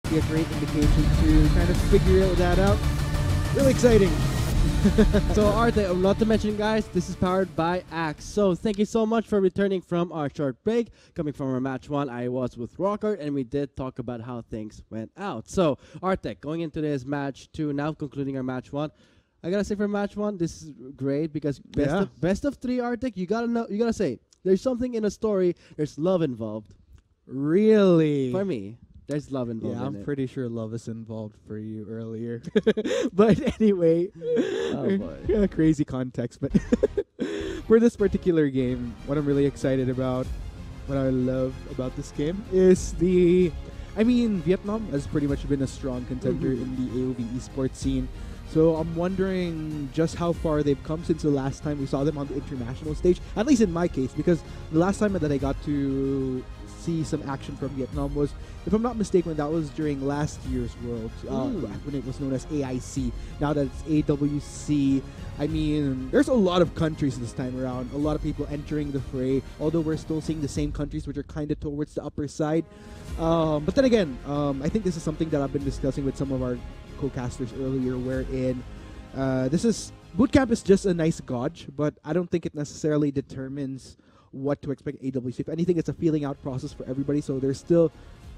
be a great indication to kind of figure that out. Really exciting. So Arte, not to mention guys, this is powered by Axe. So thank you so much for returning from our short break. Coming from our match 1, I was with Rocker and we did talk about how things went out. So Arte, going into this match 2, now concluding our match 1. I gotta say for match 1, this is great because best of 3 Arctic, you gotta say there's something in a story, there's love involved. Really? For me. There's love involved. Yeah, I'm pretty sure love is involved for you earlier. But anyway, crazy context. But for this particular game, what I'm really excited about, what I love about this game is Vietnam has pretty much been a strong contender in the AOV esports scene. So I'm wondering just how far they've come since the last time we saw them on the international stage, at least in my case, because the last time that I got to see some action from Vietnam was, if I'm not mistaken, that was during last year's Worlds, when it was known as AIC. Now that it's AWC, there's a lot of countries this time around, a lot of people entering the fray, although we're still seeing the same countries which are kind of towards the upper side. But then again, I think this is something that I've been discussing with some of our co-casters earlier, wherein bootcamp is just a nice gauge, but I don't think it necessarily determines what to expect AWC. If anything, it's a feeling out process for everybody, so there's still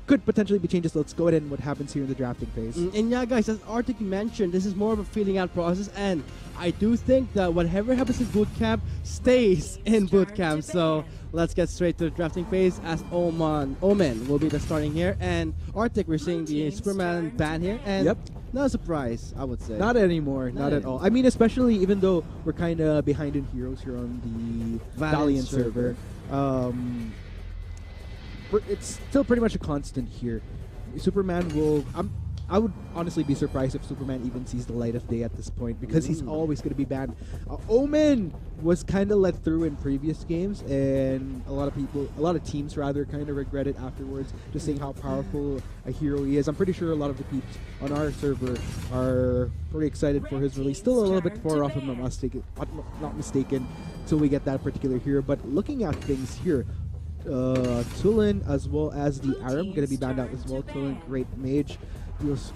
could potentially be changes. So let's go ahead and what happens here in the drafting phase. And yeah, guys, as Arctic mentioned, this is more of a feeling out process, and I do think that whatever happens in bootcamp stays in bootcamp. So let's get straight to the drafting phase, as Omen will be the starting here, and Arctic, we're seeing the Superman ban here, and not a surprise, I would say. Not anymore, not at all. Especially even though we're kind of behind in heroes here on the Valiant server. It's still pretty much a constant here. Superman will... I would honestly be surprised if Superman even sees the light of day at this point, because he's always going to be banned. Omen was kind of let through in previous games, and a lot of teams rather kind of regret it afterwards, just saying how powerful a hero he is. I'm pretty sure a lot of the peeps on our server are pretty excited for his release. Still a little bit far off, if I'm not mistaken, till we get that particular hero. But looking at things here, Tulin as well as the Aram going to be banned out as well. Tulin, great mage, deals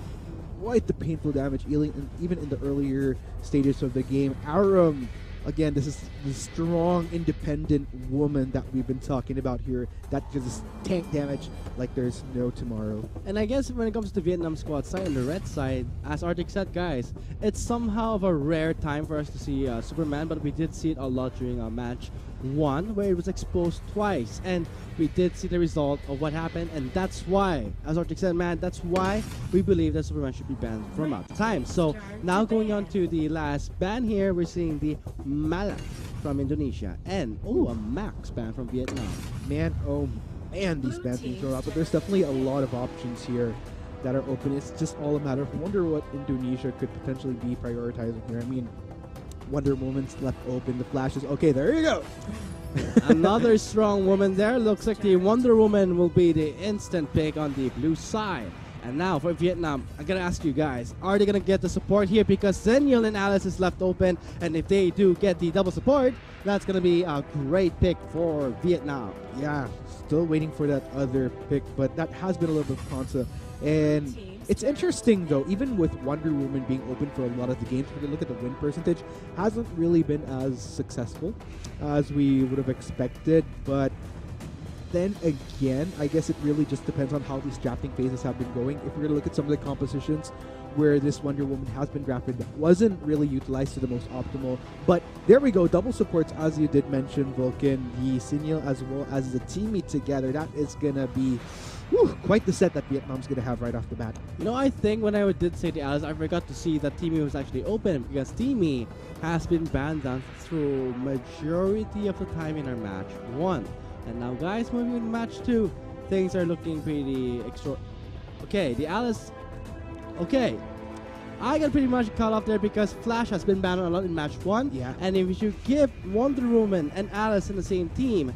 quite the painful damage, even in the earlier stages of the game. Aram, again, this is the strong, independent woman that we've been talking about here that just tank damage like there's no tomorrow. And I guess when it comes to Vietnam squad side, on the red side, as Arctic said, guys, it's somehow of a rare time for us to see Superman, but we did see it a lot during our match 1, where it was exposed twice, and we did see the result of what happened, and that's why, as Arctic said, man, that's why we believe that Superman should be banned from out time. So now going on to the last ban here, we're seeing the Malak from Indonesia, and a Max ban from Vietnam. Man, these bans being thrown out, but there's definitely a lot of options here that are open. It's just all a matter of wonder what Indonesia could potentially be prioritizing here. Wonder Woman's left open, the flashes. Okay, there you go. Another strong woman there. Looks like the Wonder Woman will be the instant pick on the blue side. And now for Vietnam, I gotta ask you guys, are they gonna get the support here? Because Zenial and Alice is left open, and if they do get the double support, that's gonna be a great pick for Vietnam. Yeah, still waiting for that other pick, but that has been a little bit of concept. And it's interesting though, even with Wonder Woman being open for a lot of the games, if you look at the win percentage, hasn't really been as successful as we would have expected. But then again, I guess it really just depends on how these drafting phases have been going. If we're going to look at some of the compositions where this Wonder Woman has been drafted, that wasn't really utilized to the most optimal. But there we go, double supports, as you did mention, Vulcan, the Signal as well as the Teamy together. That is going to be quite the set that Vietnam's going to have right off the bat. I think when I did say the Alice, I forgot to see that Teamy was actually open, because Teamy has been banned down through majority of the time in our match 1. And now, guys, moving into match 2, things are looking pretty Okay, the Alice. Okay, I got pretty much caught up there because Flash has been banned a lot in match 1. Yeah. And if you give Wonder Woman and Alice in the same team,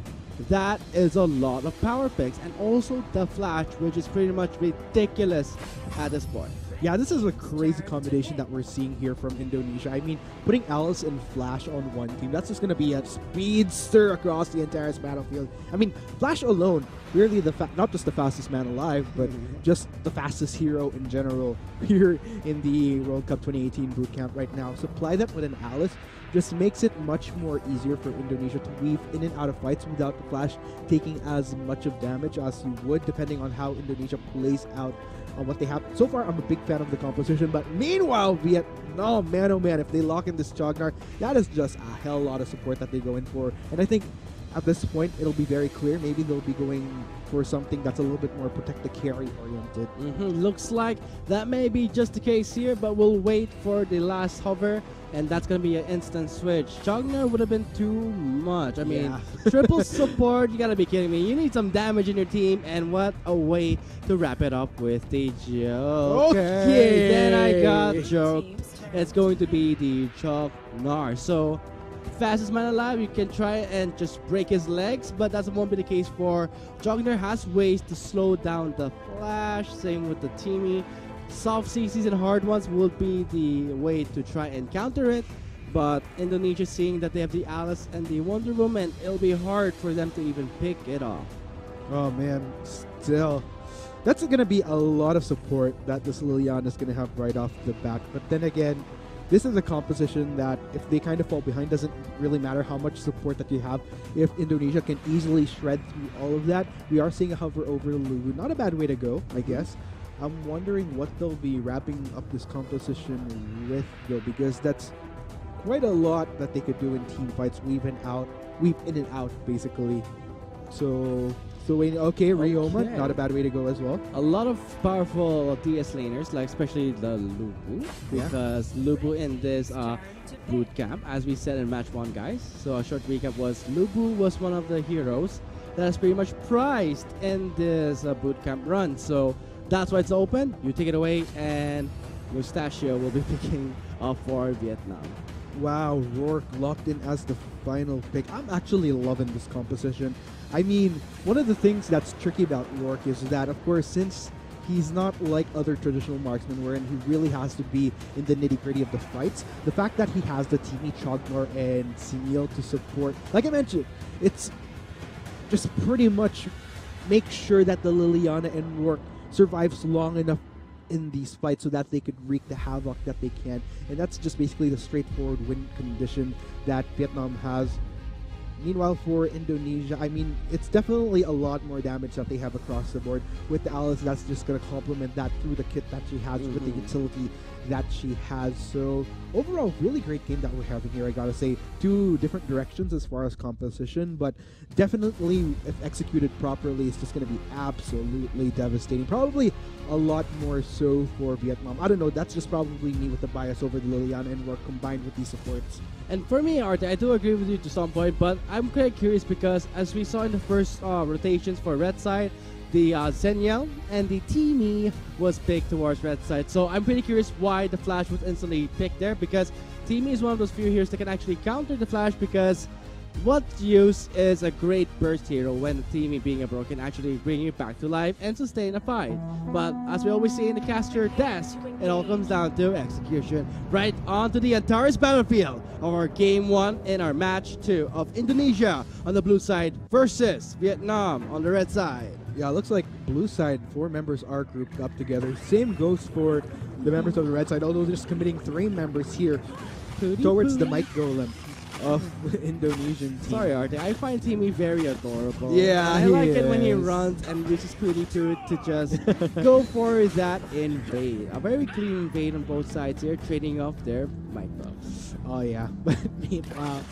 that is a lot of power picks. And also the Flash, which is pretty much ridiculous at this point. Yeah, this is a crazy combination that we're seeing here from Indonesia. I mean, putting Alice and Flash on one team, that's just going to be a speedster across the entire battlefield. I mean, Flash alone, really not just the fastest man alive, but just the fastest hero in general here in the World Cup 2018 boot camp right now. Supply that with an Alice just makes it much more easier for Indonesia to weave in and out of fights without the Flash taking as much of damage as you would, depending on how Indonesia plays out on what they have. So far, I'm a big fan of the composition, but meanwhile, Vietnam, man oh man, if they lock in this Chognar, that is just a hell lot of support that they go in for. And I think at this point, it'll be very clear. Maybe they'll be going for something that's a little bit more protect the carry oriented. Looks like that may be just the case here, but we'll wait for the last hover, and that's going to be an instant switch. Chognar would have been too much. I mean, triple support, you got to be kidding me. You need some damage in your team, and what a way to wrap it up with the joke. Okay. Then I got joked. It's going to be the Chognar. So, fastest man alive, you can try and just break his legs, but that won't be the case for Chognar. Has ways to slow down the Flash, same with the Teamy. Soft CCs and hard ones will be the way to try and counter it, but Indonesia, seeing that they have the Alice and the Wonder Woman, it'll be hard for them to even pick it off. Oh man, still. That's going to be a lot of support that this Liliana is going to have right off the bat, but then again, this is a composition that if they kind of fall behind, doesn't really matter how much support that you have. If Indonesia can easily shred through all of that, we are seeing a hover over Lulu. Not a bad way to go, I guess. I'm wondering what they'll be wrapping up this composition with, though, because that's quite a lot that they could do in team fights, weave in and out, basically. So okay, Ryoma, not a bad way to go as well. A lot of powerful DS laners, like especially the Lubu, because Lubu in this boot camp, as we said in match 1, guys. So a short recap was Lubu was one of the heroes that is pretty much prized in this boot camp run. So that's why it's open. You take it away, and Mustachio will be picking up for Vietnam. Wow, Rourke locked in as the final pick. I'm actually loving this composition. I mean, one of the things that's tricky about Rourke is that, of course, since he's not like other traditional marksmen wherein he really has to be in the nitty-gritty of the fights, the fact that he has the Teamy, Chognar, and Simil to support, like I mentioned, it's just pretty much make sure that the Liliana and Rourke survives long enough in these fights so that they could wreak the havoc that they can. And that's just basically the straightforward win condition that Vietnam has. Meanwhile, for Indonesia, I mean, it's definitely a lot more damage that they have across the board. With the Alice, that's just going to complement that through the kit that she has, with the utility that she has. So overall, really great game that we're having here, I gotta say. 2 different directions as far as composition, but definitely, if executed properly, it's just going to be absolutely devastating. Probably a lot more so for Vietnam. I don't know, that's just probably me with the bias over the Liliana and Rourke combined with these supports. And for me, Arte, I do agree with you to some point, but I'm quite curious because as we saw in the first rotations for Red Side, the Zeniel and the Teamy was picked towards Red Side. So I'm pretty curious why the Flash was instantly picked there, because Teamy is one of those few heroes that can actually counter the Flash, because what use is a great burst hero when the Teamy being a broken actually bring you back to life and sustain a fight. But as we always see in the caster desk, it all comes down to execution. Right onto the Antares battlefield of our game 1 in our match 2 of Indonesia on the blue side versus Vietnam on the red side. Yeah, it looks like blue side, 4 members are grouped up together. Same goes for the members of the red side, although they're just committing 3 members here towards the Might Golem of the Indonesian team. Sorry, Arte, I find Teamy very adorable. Yeah, I like it when he runs and uses Pooty Toot to just go for that invade. A very clean invade on both sides here, trading off their mic buffs. Oh yeah, but meanwhile,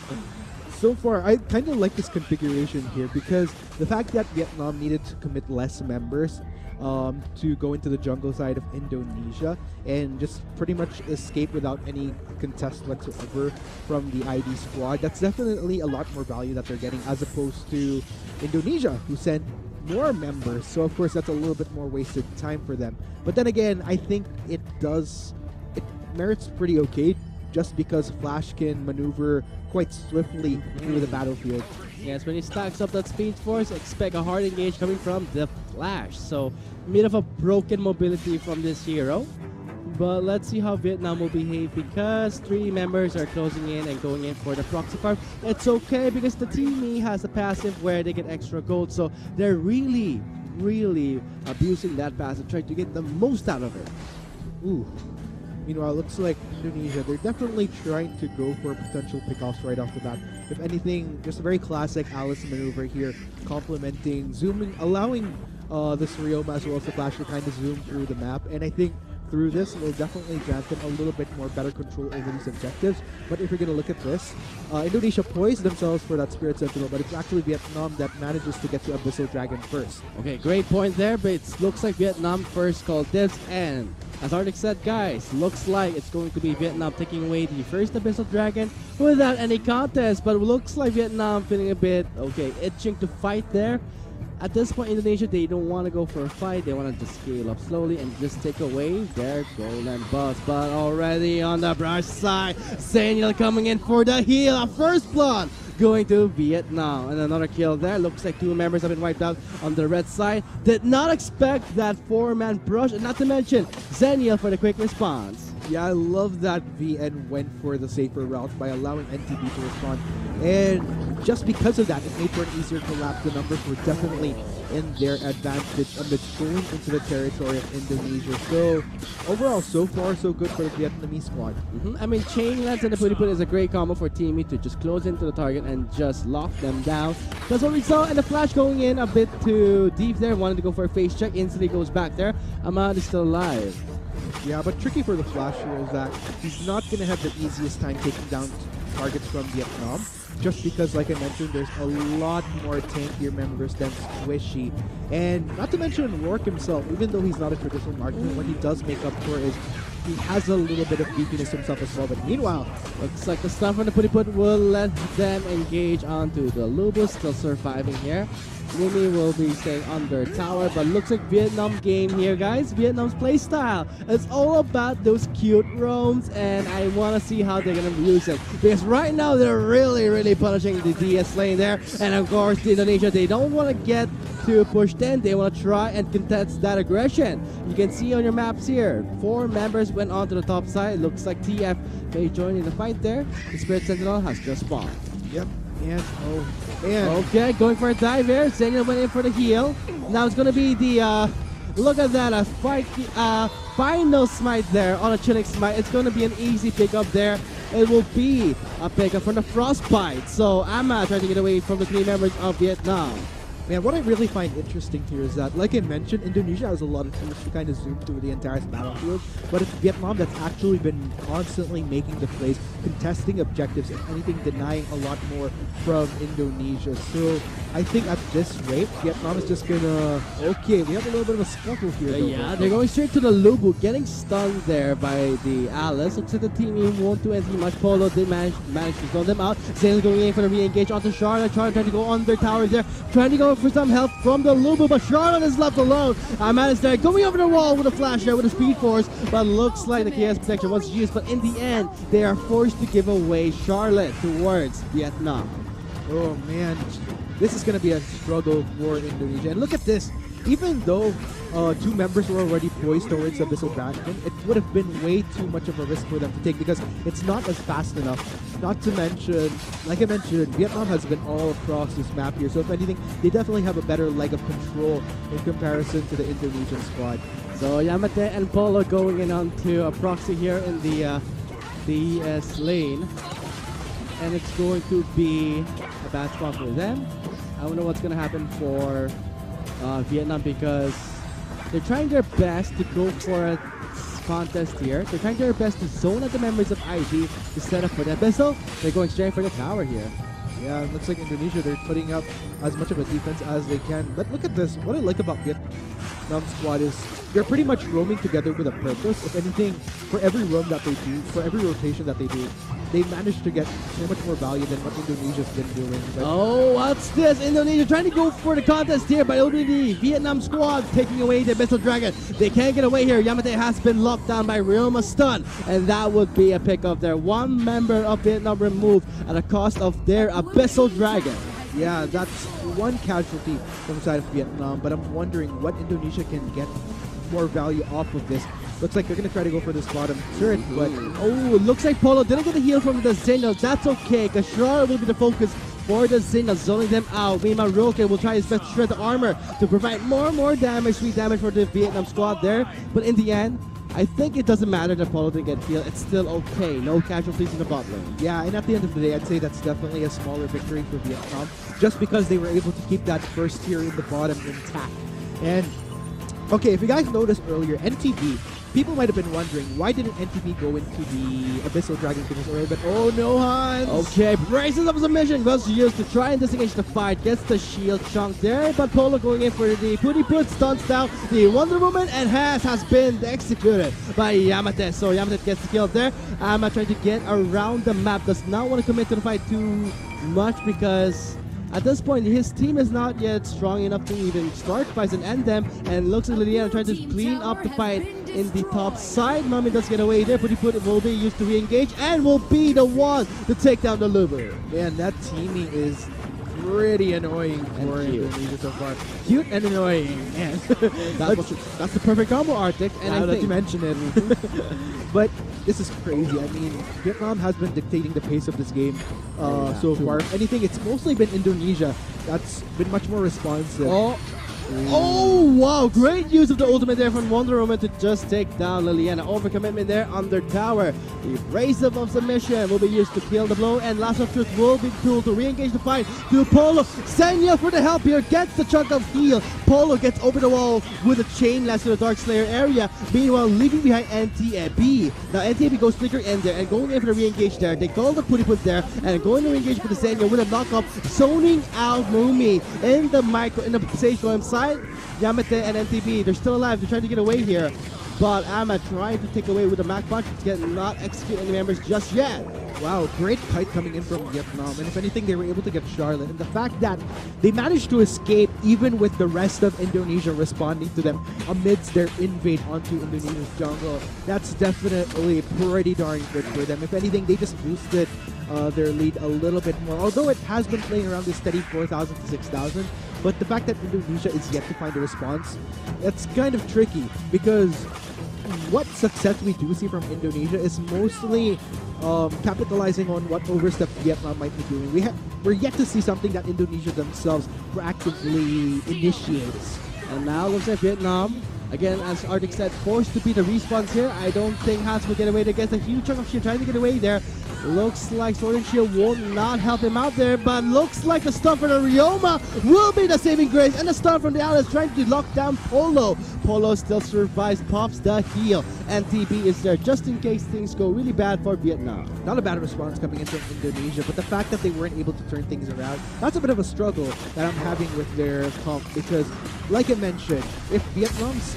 so far I kind of like this configuration here, because the fact that Vietnam needed to commit less members to go into the jungle side of Indonesia and just pretty much escape without any contest whatsoever from the ID squad, that's definitely a lot more value that they're getting, as opposed to Indonesia, who sent more members. So of course that's a little bit more wasted time for them. But then again, I think it merits pretty okay, just because Flash can maneuver quite swiftly through the battlefield. Yes, when he stacks up that speed force, expect a hard engage coming from the Flash. So, bit of a broken mobility from this hero. But let's see how Vietnam will behave because 3 members are closing in and going in for the proxy farm. It's okay because the team has a passive where they get extra gold, so they're really abusing that passive, trying to get the most out of it. Ooh. Meanwhile, it looks like Indonesia, they're definitely trying to go for potential pickoffs right off the bat. If anything, just a very classic Alice maneuver here, complementing, zooming, allowing this Ryoma as well as the Flash to kind of zoom through the map. And I think through this, it will definitely grant them a little bit more better control over these objectives. But if you're going to look at this, Indonesia poised themselves for that Spirit Sentinel, but it's actually Vietnam that manages to get to Abyssal Dragon first. Okay, great point there, but it looks like Vietnam first called this, and as Arctic said, guys, looks like it's going to be Vietnam taking away the first Abyssal Dragon without any contest, but it looks like Vietnam feeling a bit, okay, itching to fight there. At this point, Indonesia, they don't want to go for a fight. They want to just scale up slowly and just take away their golden buffs. But already on the brush side, Zaniel coming in for the heal. A first blood going to Vietnam. And another kill there. Looks like 2 members have been wiped out on the red side. Did not expect that 4-man brush. And not to mention, Zaniel for the quick response. Yeah, I love that VN went for the safer route by allowing NTB to respond. And just because of that, it made for an easier collapse. The numbers were definitely in their advantage amidst going into the territory of Indonesia. So overall, so far, so good for the Vietnamese squad. I mean, Chain Lance and the Putty Put is a great combo for Teamy to just close into the target and just lock them down. That's what we saw, and the Flash going in a bit too deep there. Wanted to go for a face check, instantly goes back there. Ahmad is still alive. Yeah, but tricky for the Flash here is that he's not going to have the easiest time taking down targets from Vietnam. Just because, like I mentioned, there's a lot more tankier members than Squishy. And not to mention Rourke himself, even though he's not a traditional marksman, what he does make up for is he has a little bit of beefiness himself as well. But meanwhile, looks like the stun from the Putty Put will let them engage onto the Lubus, still surviving here. Mumuy will be staying under tower, but looks like Vietnam game here, guys. Vietnam's playstyle. It's all about those cute roams, and I want to see how they're going to use it. Because right now, they're really punishing the DS lane there. And of course, the Indonesia, they don't want to get too pushed in. They want to try and contest that aggression. You can see on your maps here, 4 members went onto the top side. It looks like TF may join in the fight there. The Spirit Sentinel has just spawned. Yep. And okay, going for a dive here. Zaniel went in for the heal. Now it's gonna be the look at that, a final smite there on a chilling smite. It's gonna be an easy pickup there. It will be a pickup from the frostbite. So Ahmad trying to get away from the 3 members of Vietnam. Man, what I really find interesting here is that, like I mentioned, Indonesia has a lot of tools to kind of zoom through the entire battlefield, but it's Vietnam that's actually been constantly making the plays, contesting objectives, if anything, denying a lot more from Indonesia. So I think at this rate, Vietnam is just gonna, okay, we have a little bit of a scuffle here. Yeah, they're going straight to the Lubu, getting stunned there by the Alice. Looks like the team won't do anything much. Polo did manage to throw them out. Zane going in for the re-engage onto Charlotte. Charlotte trying to go under tower there, trying to go for some help from the Lubu, but Charlotte is left alone. Ahmad is there, going over the wall with a flash there with a speed force, but looks like the chaos protection was used, but in the end, they are forced to give away Charlotte towards Vietnam. Oh man, this is going to be a struggle for Indonesia. And look at this, even though 2 members were already poised towards Abyssal Dragon, it would have been way too much of a risk for them to take because it's not as fast enough. Not to mention, like I mentioned, Vietnam has been all across this map here, so if anything, they definitely have a better leg of control in comparison to the Indonesian squad. So Yamate and Polo going in onto a proxy here in the DS lane, and it's going to be a bad spot for them. I don't know what's going to happen for Vietnam because they're trying their best to go for a contest here. They're trying their best to zone out the members of IG to set up for the Abyssal. They're going straight for the tower here. Yeah, it looks like Indonesia, they're putting up as much of a defense as they can. But look at this. What I like about Vietnam squad is they're pretty much roaming together with a purpose. If anything, for every roam that they do, for every rotation that they do, they managed to get so much more value than what Indonesia's been doing. But oh, what's this? Indonesia trying to go for the contest here, but it'll be the Vietnam squad taking away the Abyssal Dragon. They can't get away here. Yamate has been locked down by Ryoma stun, and that would be a pickup there. 1 member of Vietnam removed at the cost of their Abyssal Dragon. Yeah, that's 1 casualty from the side of Vietnam, but I'm wondering what Indonesia can get more value off of this. Looks like they're going to try to go for this bottom turret, but Oh, looks like Polo didn't get a heal from the Zeno. That's okay, because Shroud will be the focus for the Zeno, zoning them out. Meanwhile, Roke will try his best to shred the armor to provide more damage, sweet damage for the Vietnam squad there. But in the end, I think it doesn't matter that Polo didn't get healed. It's still okay. No casualties in the bot lane. yeah, and at the end of the day, I'd say that's definitely a smaller victory for Vietnam, just because they were able to keep that first tier in the bottom intact. And okay, if you guys noticed earlier, NTB, people might have been wondering, why didn't NTB go into the Abyssal Dragon Kingdoms earlier? But oh no, Hanss! Okay, braces of submission was used to try and disengage the fight. Gets the shield chunk there, but Polo going in for the putty put, stunts down the Wonder Woman, and has been executed by Yamate. So Yamate gets the kill there. Ahmad trying to get around the map, does not want to commit to the fight too much because at this point, his team is not yet strong enough to even start fights and end them, and looks at Liliana trying to clean up the fight in the top side. Mummy does get away there, Putty Put will be used to re-engage and will be the one to take down the Luber. Man, that teaming is pretty annoying for Indonesia so far. Cute and annoying. Man. That's the perfect combo, Arctic. And now that you mention it. But this is crazy. I mean, Vietnam has been dictating the pace of this game so far. If anything, it's mostly been Indonesia that's been much more responsive. Oh, wow. Great use of the ultimate there from Wonder Woman to just take down Liliana. Overcommitment there on their tower. The raise up of submission will be used to kill the blow, and Last of Truth will be tool to re-engage the fight to Polo. Senya for the help here, gets the chunk of heal. Polo gets over the wall with a chain last to the Dark Slayer area. Meanwhile, leaving behind NTB. Now NTB goes Flicker in there and going in for the re-engage there. They call the Putty Put there and going to re-engage for the Senya with a knockup, zoning out Mumuy in the stage going side. Yamate and NTB, they're still alive. They're trying to get away here. But Ahmad trying to take away with the Mac Punch. Get not execute any members just yet. Wow, great fight coming in from Vietnam. And if anything, they were able to get Charlotte. And the fact that they managed to escape even with the rest of Indonesia responding to them amidst their invade onto Indonesia's jungle, that's definitely pretty darn good for them. If anything, they just boosted their lead a little bit more. Although it has been playing around this steady 4,000 to 6,000. But the fact that Indonesia is yet to find a response, it's kind of tricky because what success we do see from Indonesia is mostly capitalizing on what overstep Vietnam might be doing. We're yet to see something that Indonesia themselves proactively initiates. And now looks like Vietnam, again, as Arctic said, forced to be the response here. I don't think Hanss will get away. There gets a huge chunk of shield trying to get away there. Looks like Sword and Shield will not help him out there, but looks like the stun from the Ryoma will be the saving grace, and the stun from the Alice trying to lock down Polo. Polo still survives, pops the heal, and TB is there just in case things go really bad for Vietnam. Not a bad response coming in from Indonesia, but the fact that they weren't able to turn things around, that's a bit of a struggle that I'm having with their comp, because like I mentioned, if Vietnam's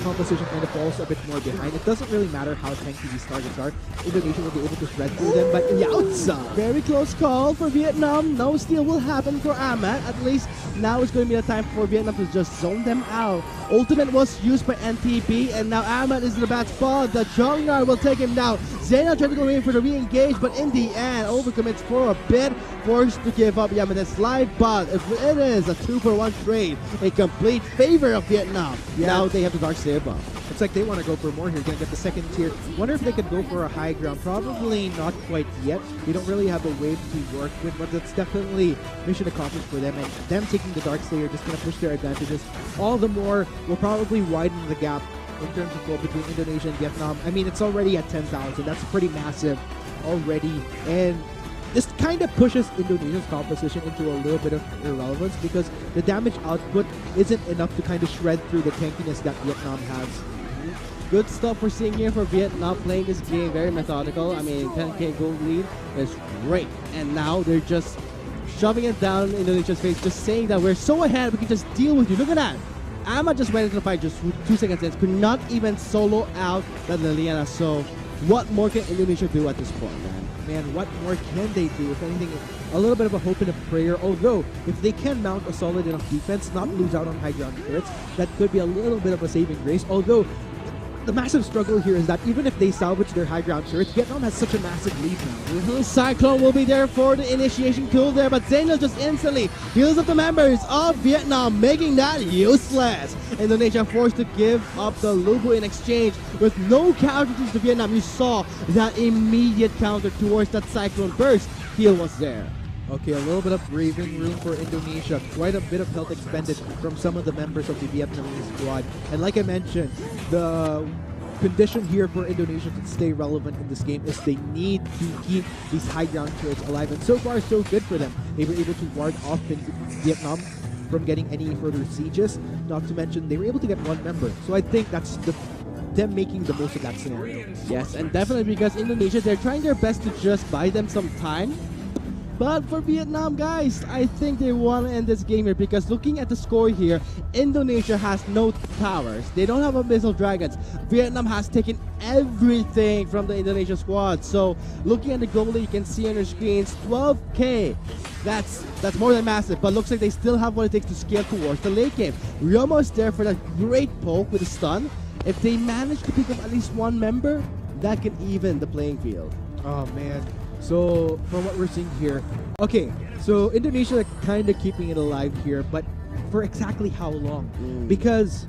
composition kind of falls a bit more behind, it doesn't really matter how tanky these targets are. Indonesia will be able to shred through them, but Yowza! Very close call for Vietnam. No steal will happen for Ahmad. At least now it's going to be the time for Vietnam to just zone them out. Ultimate was used by NTB, and now Ahmad is in a bad spot. The Jungnar will take him down. Zena trying to go in for the re-engage, but in the end, overcommits for a bit, forced to give up Yamate's life. But if it is a 2-for-1 trade, a complete favor of Vietnam. Yeah. Now they have the Dark Slayer buff. Looks like they want to go for more here. Gonna get the second tier. Wonder if they could go for a high ground. Probably not quite yet. They don't really have a wave to work with, but that's definitely mission accomplished for them. And them taking the Dark Slayer just gonna push their advantages all the more. Will probably widen the gap in terms of goal between Indonesia and Vietnam. I mean, it's already at 10,000. That's pretty massive already. And this kind of pushes Indonesia's composition into a little bit of irrelevance because the damage output isn't enough to kind of shred through the tankiness that Vietnam has. Good stuff we're seeing here for Vietnam playing this game very methodical. I mean, 10k gold lead is great. And now they're just shoving it down Indonesia's face, just saying that we're so ahead, we can just deal with you. Look at that. Ahmad just went into the fight just 2 seconds in, could not even solo out the Liliana. So what more can Indonesia do at this point, man? Man, what more can they do? If anything, a little bit of a hope and a prayer. Although, if they can mount a solid enough defense, not lose out on high ground turrets, that could be a little bit of a saving grace. Although, the massive struggle here is that even if they salvage their high ground turrets, Vietnam has such a massive lead now. Cyclone will be there for the initiation tool there, but Zeno just instantly heals up the members of Vietnam, making that useless. Indonesia forced to give up the Lubu in exchange with no casualties to Vietnam. You saw that immediate counter towards that Cyclone burst. Heal was there. Okay, a little bit of breathing room for Indonesia. Quite a bit of health expended from some of the members of the Vietnamese squad. And like I mentioned, the condition here for Indonesia to stay relevant in this game is they need to keep these high ground turrets alive. And so far, so good for them. They were able to ward off Vietnam from getting any further sieges. Not to mention, they were able to get one member. So I think that's them making the most of that scenario. Yes, and definitely because Indonesia, they're trying their best to just buy them some time. But for Vietnam, guys, I think they want to end this game here because looking at the score here, Indonesia has no towers. They don't have Abyssal Dragons. Vietnam has taken everything from the Indonesian squad. So looking at the goalie, you can see on your screens, 12K. That's more than massive, but looks like they still have what it takes to scale towards the late game. Wiraww is there for that great poke with a stun. If they manage to pick up at least one member, that can even the playing field. Oh, man. So, from what we're seeing here, okay, so Indonesia are kind of keeping it alive here, but for exactly how long? Because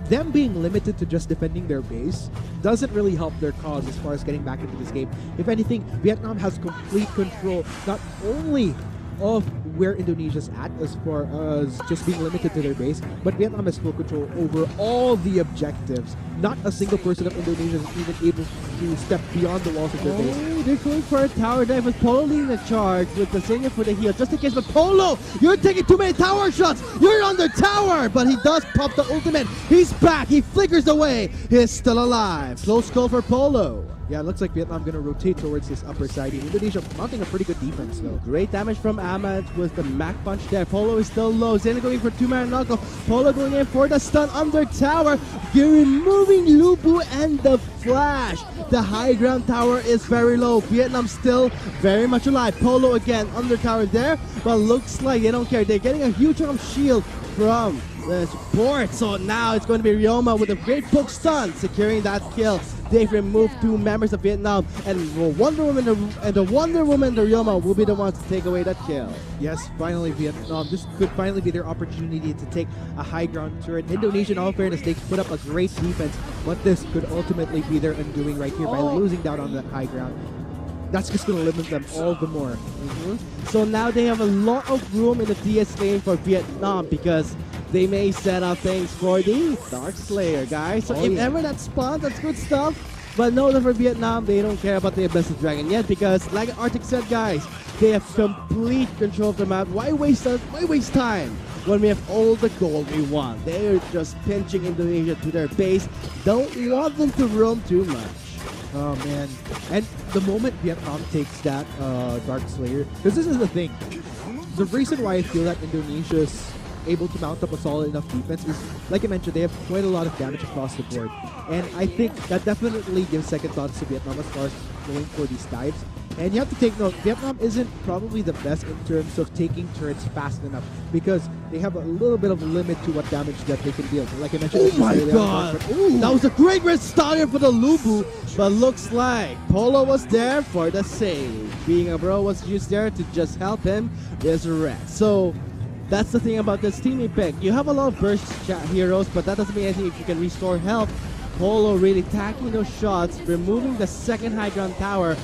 them being limited to just defending their base doesn't really help their cause as far as getting back into this game. If anything, Vietnam has complete control, not only of where Indonesia's at as far as just being limited to their base, but Vietnam has full control over all the objectives. Not a single person of Indonesia is even able to step beyond the walls of their base. They're going for a tower dive with Polo leading the charge with the Zenya for the heal. Just in case, but Polo, you're taking too many tower shots. You're on the tower, but he does pop the ultimate. He's back. He flickers away. He's still alive. Close call for Polo. Yeah, it looks like Vietnam going to rotate towards this upper side. Indonesia mounting a pretty good defense, though. Great damage from Ahmad with the Mac punch there. Polo is still low. Zena going for 2-man knockoff. Polo going in for the stun under tower. You're removing Lubu and the flash. The high ground tower is very low. Vietnam still very much alive. Polo again under tower there, but looks like they don't care. They're getting a huge amount of shield from the support. So now it's going to be Wiraww with a great poke stun, securing that kill. They've removed 2 members of Vietnam, and the Wonder Woman and the Wiraww will be the ones to take away that kill. Yes, finally Vietnam. This could finally be their opportunity to take a high ground turret. Indonesia, in all fairness, they put up a great defense, but this could ultimately be their undoing right here by losing down on the high ground. That's just going to limit them all the more. So now they have a lot of room in the DS lane for Vietnam because they may set up things for the Dark Slayer, guys. So if ever that spawns, that's good stuff. But no, for Vietnam, they don't care about the Abyssal Dragon yet because, like Arctic said, guys, they have complete control of the map. Why waste time when we have all the gold we want? They're just pinching Indonesia to their base. Don't want them to roam too much. Oh, man. And the moment Vietnam takes that Dark Slayer, because this is the thing. The reason why I feel that Indonesia's able to mount up a solid enough defense is, like I mentioned, they have quite a lot of damage across the board. And I think that definitely gives second thoughts to Vietnam as far as going for these dives. And you have to take note, Vietnam isn't probably the best in terms of taking turrets fast enough because they have a little bit of a limit to what damage that they can deal. Like I mentioned, oh my god! That was a great red starter for the Lubu, but looks like Polo was there for the save. Being a bro was used there to just help him resurrect. So that's the thing about this team pick. You have a lot of burst heroes, but that doesn't mean anything if you can restore health. Polo really tacking those shots, removing the second high ground tower.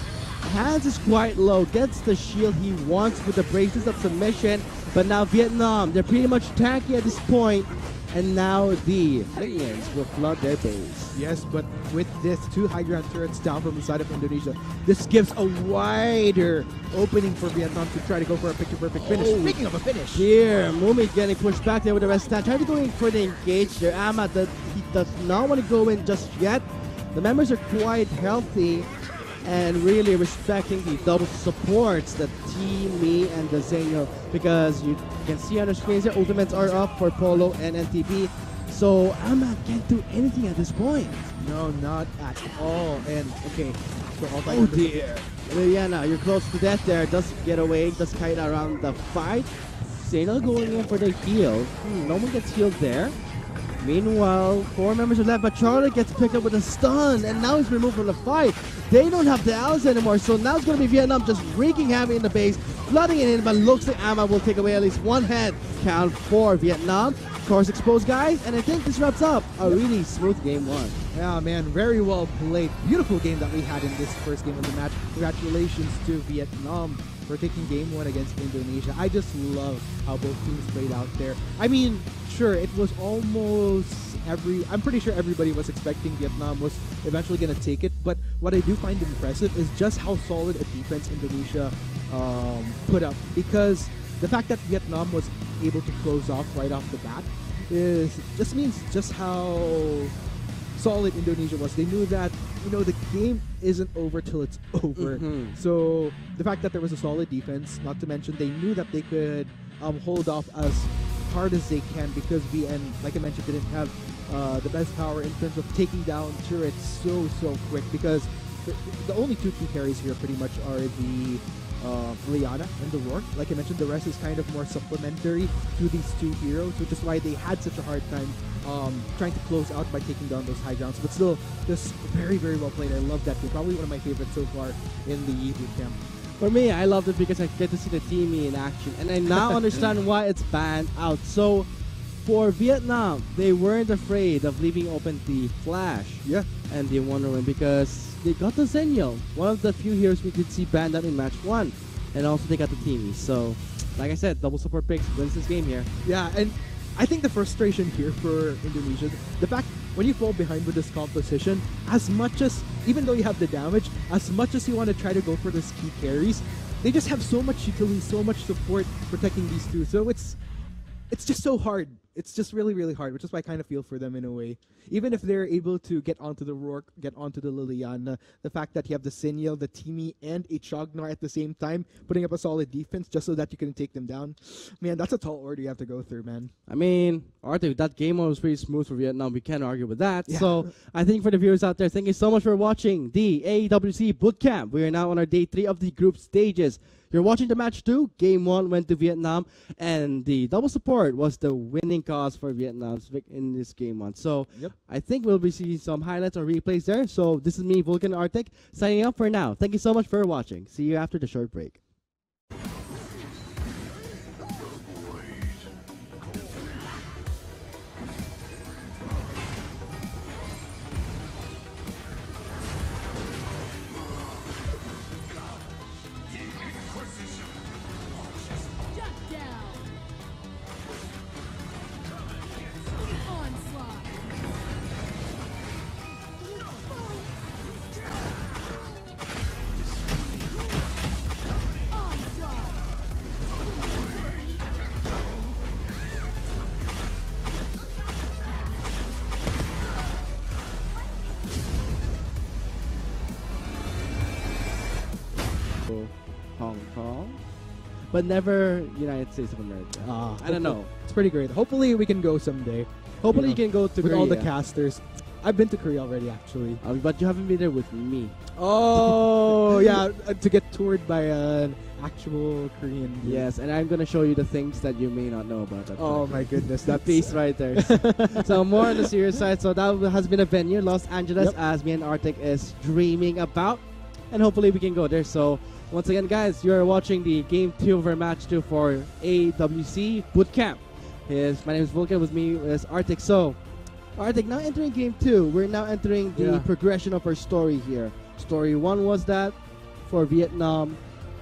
Hanss is quite low, gets the shield he wants with the braces of submission, but now Vietnam, they're pretty much tanky at this point, and now the minions will flood their base. Yes, but with this 2 high ground turrets down from the side of Indonesia, this gives a wider opening for Vietnam to try to go for a picture-perfect finish. Speaking of a finish! Here, Mumuy getting pushed back there with the rest stand, trying to go in for the engage there. Ahmad, he does not want to go in just yet. The members are quite healthy, and really respecting the double supports that Team Me and the Zeno, because you can see on the screens their ultimates are up for Polo and NTB. So Ahmad can't do anything at this point. No, not at all. And okay, so all oh dear. Liliana, you're close to death there. Does get away, does kite around the fight. Zeno going in for the heal. No one gets healed there. Meanwhile, 4 members are left, but Charlotte gets picked up with a stun, and now he's removed from the fight. They don't have the Alice anymore, so now it's going to be Vietnam just wreaking havoc in the base, flooding it in, but looks like Ahmad will take away at least one head. Count for Vietnam. Of course, exposed guys, and I think this wraps up a really smooth game 1. Yeah, man, very well played. Beautiful game that we had in this first game of the match. Congratulations to Vietnam for taking game 1 against Indonesia. I just love how both teams played out there. I mean, sure, it was almost I'm pretty sure everybody was expecting Vietnam was eventually going to take it, but what I do find impressive is just how solid a defense Indonesia put up, because the fact that Vietnam was able to close off right off the bat just means just how solid Indonesia was. They knew that, the game isn't over till it's over. So the fact that there was a solid defense, not to mention they knew that they could hold off as hard as they can, because VN, like I mentioned, didn't have the best power in terms of taking down turrets so quick, because the only two key carries here pretty much are the Liana and the Rourke. Like I mentioned, the rest is kind of more supplementary to these two heroes, which is why they had such a hard time trying to close out by taking down those high grounds. But still, just very well played. I love that game. Probably one of my favorites so far in the boot camp. For me, I loved it because I get to see the teamie in action, and I now understand why it's banned out. So, for Vietnam, they weren't afraid of leaving open the Flash and the Wonder Woman, because they got the Zenyo, one of the few heroes we could see banned out in match 1, and also they got the teamie. So, like I said, double support picks wins this game here. Yeah, and I think the frustration here for Indonesia, the fact when you fall behind with this composition, as much as, even though you have the damage, as much as you want to try to go for those key carries, they just have so much utility, so much support protecting these two. So it's just so hard. It's just really hard, which is why I kind of feel for them in a way. Even if they're able to get onto the Rourke, get onto the Liliana, the fact that you have the Sinyal, the Teamy, and a Chognar at the same time, putting up a solid defense just so that you can take them down. Man, that's a tall order you have to go through, man. I mean, Arthur, that game was pretty smooth for Vietnam. We can't argue with that. Yeah. So I think for the viewers out there, thank you so much for watching the AWC Bootcamp. We are now on our day 3 of the group stages. You're watching the match 2. Game 1 went to Vietnam, and the double support was the winning cause for Vietnam in this game 1. So I think we'll be seeing some highlights or replays there. So this is me, Vulcan Arctic, signing up for now. Thank you so much for watching. See you after the short break. Hong Kong, but never United States of America. I don't know. It's pretty great. Hopefully we can go someday. Hopefully you can go to with Korea. all the casters. I've been to Korea already, actually. But you haven't been there with me. Oh, yeah, to get toured by an actual Korean dude. Yes, and I'm gonna show you the things that you may not know about that. Oh my goodness, that piece right there. So more on the serious side. So that has been a venue, Los Angeles, as me and Arctic is dreaming about, and hopefully we can go there. So once again, guys, you are watching the game 2 of our match 2 for AWC Bootcamp. My name is Vulcan. With me is Arctic. So Arctic, now entering game 2, we're now entering the progression of our story here. Story 1 was that for Vietnam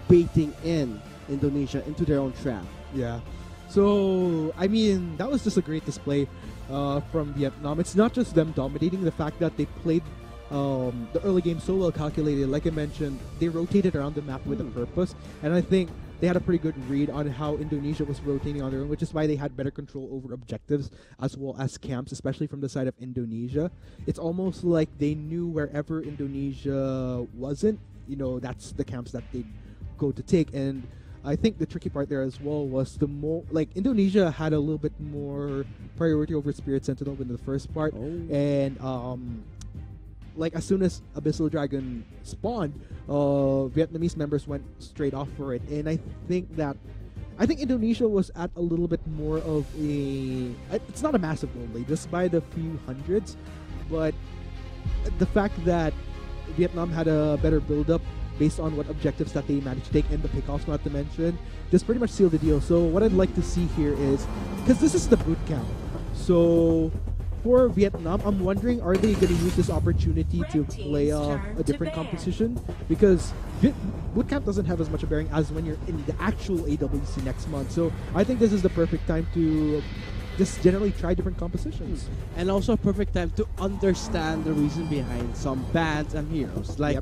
baiting in Indonesia into their own trap. Yeah. So, I mean, that was just a great display from Vietnam. It's not just them dominating, the fact that they played the early game so well calculated. Like I mentioned, they rotated around the map with a purpose, and I think they had a pretty good read on how Indonesia was rotating on their own, which is why they had better control over objectives as well as camps, especially from the side of Indonesia. It's almost like they knew wherever Indonesia wasn't, that's the camps that they'd go to take. And I think the tricky part there as well was Indonesia had a little bit more priority over Spirit Sentinel in the first part, and as soon as Abyssal Dragon spawned, Vietnamese members went straight off for it. And I think that I think Indonesia was at a little bit more of a. It's not a massive only, just by the few hundreds, but the fact that Vietnam had a better build-up based on what objectives that they managed to take and the pickoffs, not to mention, just pretty much sealed the deal. So what I'd like to see here is, because this is the boot camp, so for Vietnam, I'm wondering, are they going to use this opportunity to play off a different composition? Because boot camp doesn't have as much a bearing as when you're in the actual AWC next month. So I think this is the perfect time to just generally try different compositions. And also a perfect time to understand the reason behind some bans and heroes. Like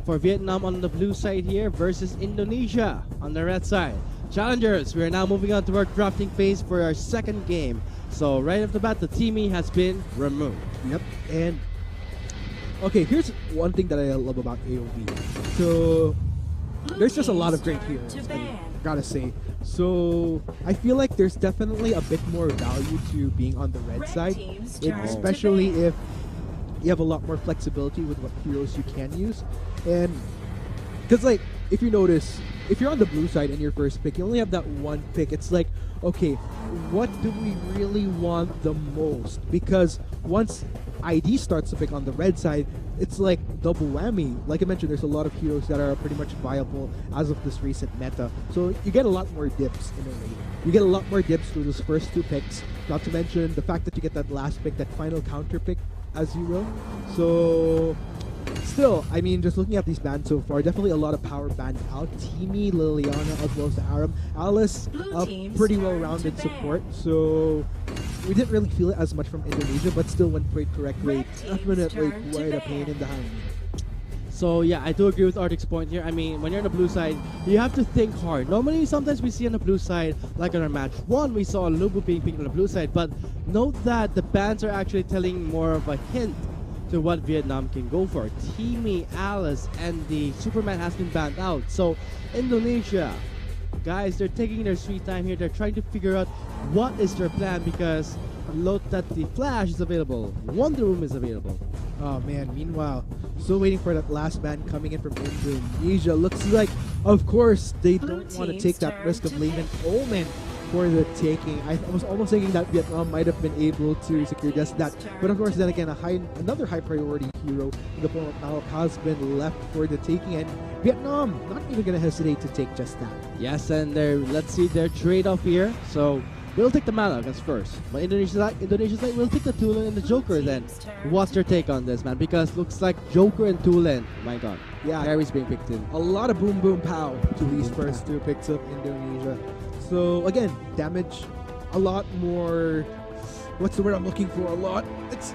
for Vietnam on the blue side here versus Indonesia on the red side. Challengers, we are now moving on to our drafting phase for our second game. So right off the bat, the teaming has been removed. Yep. And okay, here's one thing that I love about AOV. So there's just a lot of great heroes, I gotta say. So I feel like there's definitely a bit more value to being on the red side, especially if you have a lot more flexibility with what heroes you can use. And because like, if you notice, if you're on the blue side and your first pick, you only have that one pick. It's like, okay, what do we really want the most? Because once ID starts to pick on the red side, it's like double whammy. Like I mentioned, there's a lot of heroes that are pretty much viable as of this recent meta. So you get a lot more dips in a way. You get a lot more dips through those first two picks. Not to mention the fact that you get that last pick, that final counter pick, as you will. So still, I mean, just looking at these bans so far, definitely a lot of power banned out. Teamy, Liliana, as well as the Aram. Alice, pretty well-rounded support. So we didn't really feel it as much from Indonesia, but still when played correctly, definitely quite a pain in the hand. So yeah, I do agree with Arctic's point here. I mean, when you're on the blue side, you have to think hard. Normally, sometimes we see on the blue side, like on our match 1, we saw Lubu being picked on the blue side, but note that the bans are actually telling more of a hint to what Vietnam can go for. Teamy, Alice, and the Superman has been banned out. So Indonesia, guys, they're taking their sweet time here. They're trying to figure out what is their plan, because note that the Flash is available, Wonder Woman is available. Oh man, meanwhile, still waiting for that last ban coming in from Indonesia. Looks like, of course, they don't want to take that risk of Layman Omen for the taking. I was almost thinking that Vietnam might have been able to secure just that, but of course then again another high priority hero in the form of Malak has been left for the taking, and Vietnam not even going to hesitate to take just that. Yes, and let's see their trade-off here. So we'll take the Malak as first, but Indonesia's like we'll take the Tulen and the Joker then. What's your take on this, man? Because looks like Joker and Tulen, my god, yeah, Harry's being picked in. A lot of boom boom pow to these first two picks of Indonesia. So again, damage, a lot more. What's the word I'm looking for? A lot. It's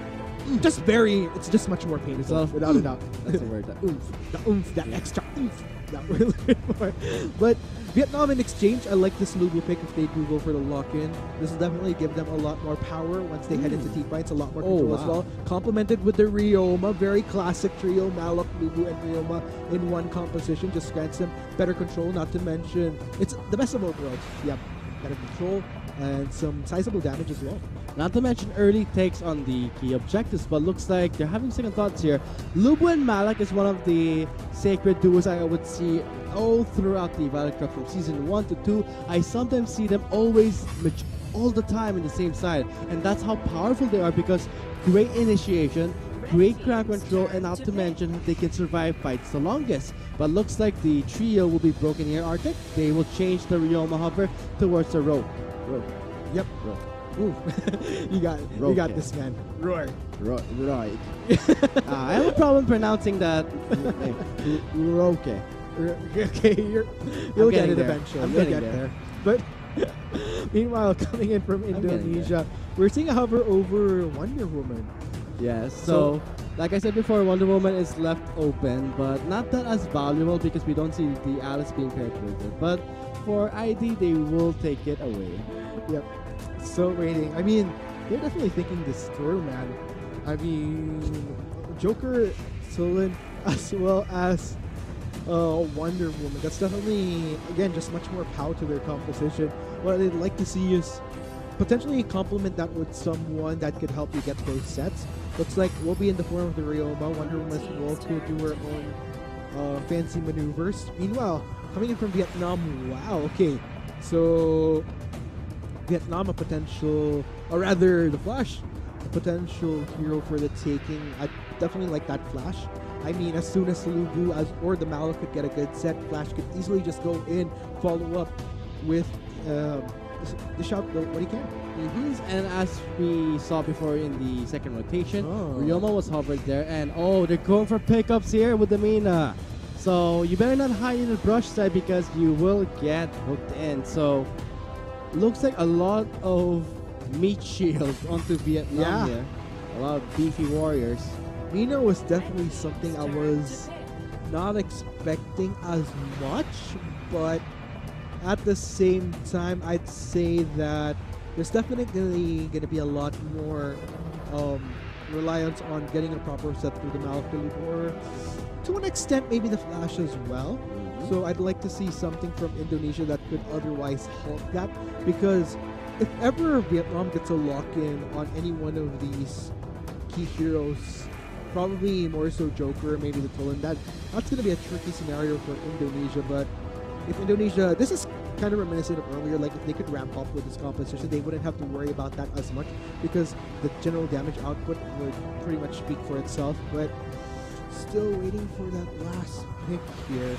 just much more painful, without a doubt. That's the word. The oomph, that extra oomph that we're looking for. But Vietnam in exchange, I like this Lubu pick if they do go for the lock-in. This will definitely give them a lot more power once they head into team fights, a lot more control as well. Complemented with the Ryoma, very classic trio, Malak, Lubu, and Ryoma in one composition. Just grants them better control, not to mention, it's the best of both worlds. Yep, better control and some sizable damage as well. Not to mention early takes on the key objectives, but looks like they're having second thoughts here. Lubu and Malak is one of the sacred duos I would see all throughout the Violet Cup from Season 1 to 2. I sometimes see them always all the time in the same side, and that's how powerful they are, because great initiation, great crowd control, and not to mention they can survive fights the longest. But looks like the trio will be broken here, Arctic. They will change the Ryoma hover towards the rope. Yep. Rope. Ooh. You got it. You got this, man. Roar. Right. I have a problem pronouncing that. Okay. Okay, you'll get it eventually. You'll get there. But meanwhile, coming in from Indonesia, we're seeing a hover over Wonder Woman. Yes. So, like I said before, Wonder Woman is left open, but not that as valuable because we don't see the Alice being paired with it. But for ID, they will take it away. Yep. So waiting. I mean, they're definitely thinking this through, man. I mean, Joker, Solon, as well as Wonder Woman. That's definitely, again, just much more power to their composition. What I'd like to see is potentially complement that with someone that could help you get those sets. Looks like we'll be in the form of the Ryoma. Wonder Woman as well could do her own fancy maneuvers. Meanwhile, coming in from Vietnam, wow, okay. So Vietnam, a potential, or rather the Flash, a potential hero for the taking. I definitely like that Flash. I mean, as soon as Lugu or the Malak could get a good set, Flash could easily just go in, follow up with the shot what he can. And as we saw before in the second rotation, Oh. Ryoma was hovered there, and they're going for pickups here with the Mina. So you better not hide in the brush side because you will get hooked in. So looks like a lot of meat shield onto Vietnam Yeah. here. A lot of beefy warriors. Mina was definitely something I was not expecting as much, but at the same time, I'd say that there's definitely going to be a lot more reliance on getting a proper set through the Malphite, or to an extent, maybe the Flash as well. So I'd like to see something from Indonesia that could otherwise halt that, because if ever Vietnam gets a lock-in on any one of these key heroes, probably more so Joker, maybe the Tolan, that's going to be a tricky scenario for Indonesia. But if Indonesia, this is kind of reminiscent of earlier, like if they could ramp up with this composition, they wouldn't have to worry about that as much, because the general damage output would pretty much speak for itself. But still waiting for that last pick here.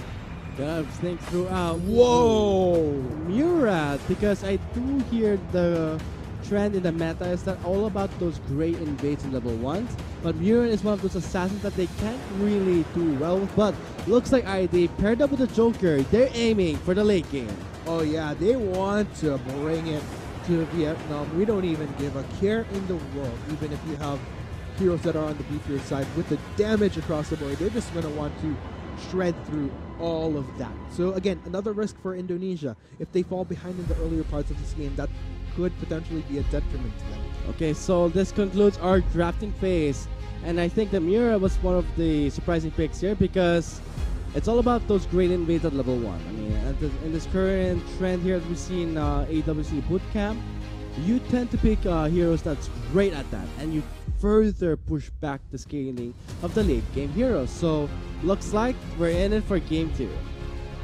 Gotta think throughout. Whoa! Murat, because I do hear the trend in the meta is that all about those great invades in level 1s, but Murat is one of those assassins that they can't really do well with, but looks like ID paired up with the Joker, they're aiming for the late game. Oh yeah, they want to bring it to Vietnam. We don't even give a care in the world, even if you have heroes that are on the beefier side with the damage across the board. They're just going to want to shred through all of that. So again, another risk for Indonesia. If they fall behind in the earlier parts of this game, that could potentially be a detriment to them. Okay, so this concludes our drafting phase, and I think that Murat was one of the surprising picks here because it's all about those great invades at level 1. I mean, in this current trend here that we see in AWC Bootcamp, you tend to pick heroes that's great at that, and you further push back the scaling of the late game heroes. So looks like we're in it for game 2.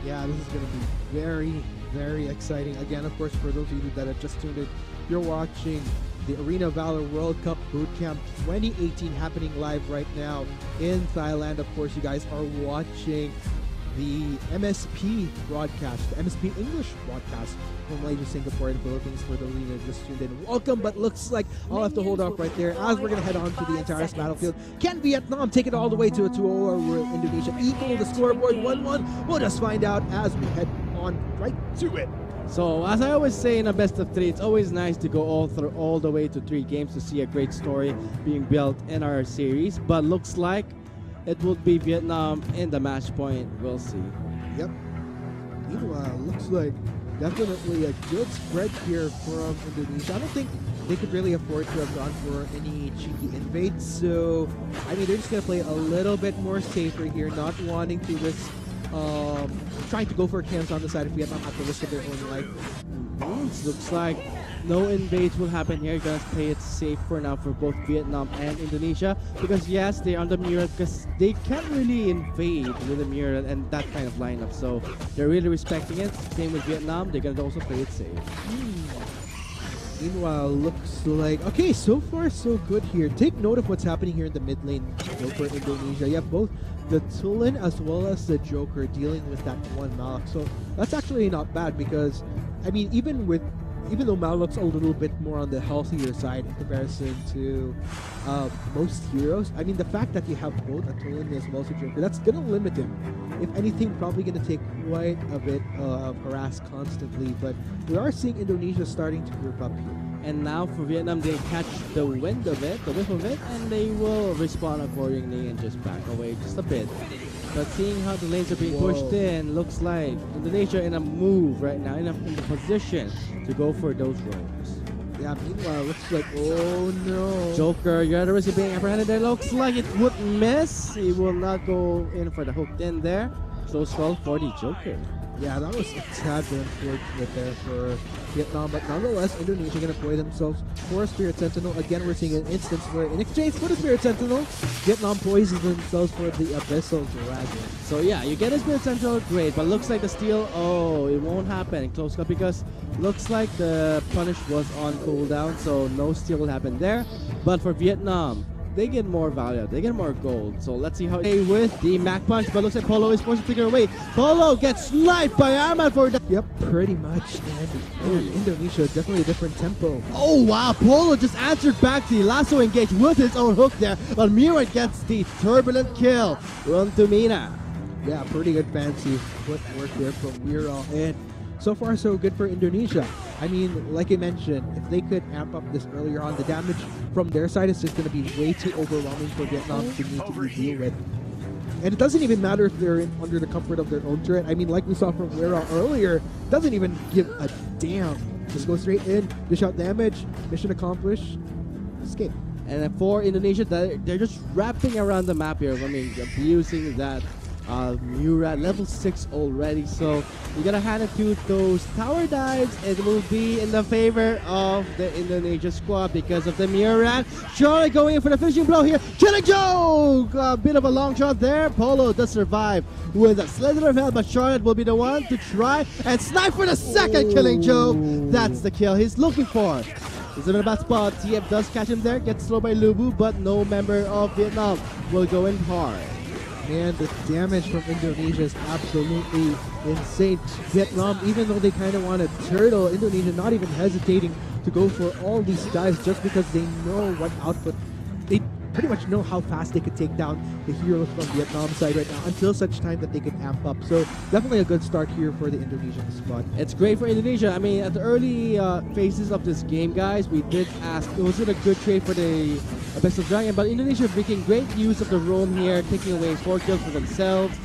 Yeah, this is going to be very, very exciting. Again, of course, for those of you that have just tuned in, you're watching the Arena Valor World Cup Bootcamp 2018 happening live right now in Thailand. Of course, you guys are watching the MSP broadcast, the MSP English broadcast from Malaysia, Singapore, and Philippines for the arena just tuned in. Welcome, but looks like I'll have to hold off right there as we're going to head on to the entire battlefield. Can Vietnam take it all the way to a 2-0, or will Indonesia equal the scoreboard 1-1? We'll just find out as we head on right to it. So, as I always say in a best of 3, it's always nice to go all the way to 3 games to see a great story being built in our series. But looks like it will be Vietnam in the match point. We'll see. Yep. Meanwhile, looks like definitely a good spread here from Indonesia. I don't think they could really afford to have gone for any cheeky invades. So, I mean, they're just going to play a little bit more safer here, not wanting to risk trying to go for camps on the side of Vietnam at the risk of their own life. Looks like no invades will happen here. Gonna play it safe for now for both Vietnam and Indonesia, because yes, they're on the Murat because they can't really invade with the Murat and that kind of lineup. So they're really respecting it. Same with Vietnam. They're gonna also play it safe. Meanwhile, looks like, okay, so far so good here. Take note of what's happening here in the mid lane for Indonesia. You have both the Tulen as well as the Joker dealing with that one Malak. So that's actually not bad, because, I mean, even though Malak's a little bit more on the healthier side in comparison to most heroes, I mean, the fact that you have both a Tulen as well as a Joker, that's going to limit him. If anything, probably going to take quite a bit of harass constantly, but we are seeing Indonesia starting to group up here. And now for Vietnam, they catch the wind of it, the whiff of it, and they will respond accordingly and just back away just a bit. But seeing how the lanes are being pushed in, looks like Indonesia in a move right now, in the position to go for those roles. Yeah, meanwhile, looks like, oh no. Joker, you're at the risk of being apprehended there. Looks like it would miss. He will not go in for the hooked in there. Close call for the Joker. Yeah, that was a tad bit unfortunate there for Vietnam, but nonetheless, Indonesia going to play themselves for a Spirit Sentinel. Again, we're seeing an instance where in exchange for the Spirit Sentinel, Vietnam poisons themselves for the Abyssal Dragon. So yeah, you get a Spirit Sentinel, great, but looks like the steal, oh, it won't happen in close cut because looks like the punish was on cooldown, so no steal will happen there. But for Vietnam, they get more value, they get more gold. So let's see how they with the Mac Punch, but looks like Polo is forced to figure away. Polo gets sniped by Ahmad for that. Yep, pretty much. And Indonesia, definitely a different tempo. Oh wow, Polo just answered back the lasso engage with his own hook there, but Mumuy gets the turbulent kill. Run to Mina. Yeah, pretty good fancy footwork there from Wiraww. And so far, so good for Indonesia. I mean, like I mentioned, if they could amp up this earlier on, the damage from their side is just going to be way too overwhelming for Vietnam to need to deal with. And it doesn't even matter if they're under the comfort of their own turret. I mean, like we saw from Wiraww earlier, doesn't even give a damn. Just go straight in, dish out damage, mission accomplished, escape. And then for Indonesia, they're just wrapping around the map here. I mean, abusing that Murad, level 6 already. So you gotta hand it to those tower dives. It will be in the favor of the Indonesia squad because of the Murad. Charlotte going in for the finishing blow here. Killing Joke! A bit of a long shot there. Polo does survive with a slither of health, but Charlotte will be the one to try and snipe for the second Killing Joke. That's the kill he's looking for. He's in a bad spot. TF does catch him there, gets slowed by Lubu, but no member of Vietnam will go in hard. Man, the damage from Indonesia is absolutely insane. Vietnam, even though they kind of want to turtle, Indonesia not even hesitating to go for all these dives just because they know what output. They pretty much know how fast they could take down the heroes from Vietnam side right now until such time that they can amp up. So definitely a good start here for the Indonesian squad. It's great for Indonesia. I mean, at the early phases of this game, guys, we did ask, was it a good trade for the Abyssal Dragon? But Indonesia making great use of the roam here, taking away 4 kills for themselves.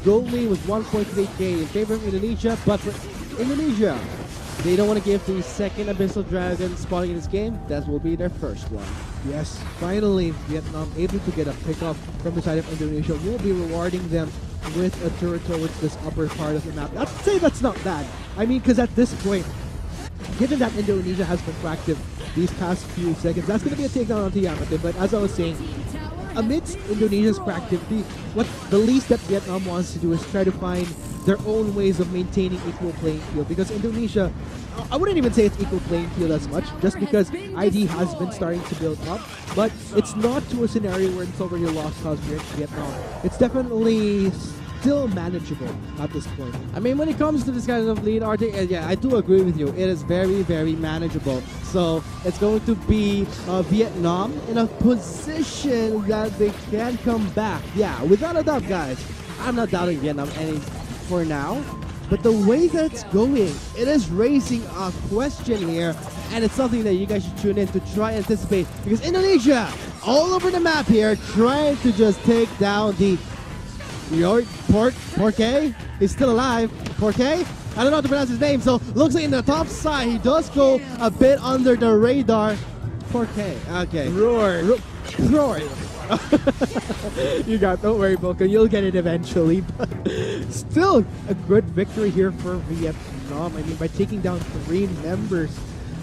Gold lead was 1.3k in favor of Indonesia, but for Indonesia, they don't want to give the second Abyssal Dragon spawning in this game. That will be their first one. Yes, finally, Vietnam able to get a pickoff from the side of Indonesia. We'll be rewarding them with a turret towards this upper part of the map. I'd say that's not bad. I mean, because at this point, given that Indonesia has been proactive these past few seconds, that's going to be a takedown onto Yamate. But as I was saying, amidst Indonesia's proactivity, what the least that Vietnam wants to do is try to find their own ways of maintaining equal playing field, because Indonesia, I wouldn't even say it's equal playing field as much, just because ID has been starting to build up, but it's not to a scenario where it's already a lost cause for Vietnam. It's definitely still manageable at this point. I mean, when it comes to this kind of lead, RT, yeah, I do agree with you. It is very, very manageable. So it's going to be Vietnam in a position that they can come back. Yeah, without a doubt, guys. I'm not doubting Vietnam any for now. But the way that it's going, it is raising a question here. And it's something that you guys should tune in to try and anticipate. Because Indonesia, all over the map here, trying to just take down the Porke. He's still alive. Porke? I don't know how to pronounce his name. So looks like in the top side, he does go a bit under the radar. Porke. Okay. Roar. Roar. You got, don't worry, Boca, you'll get it eventually. But still a good victory here for Vietnam. I mean, by taking down 3 members.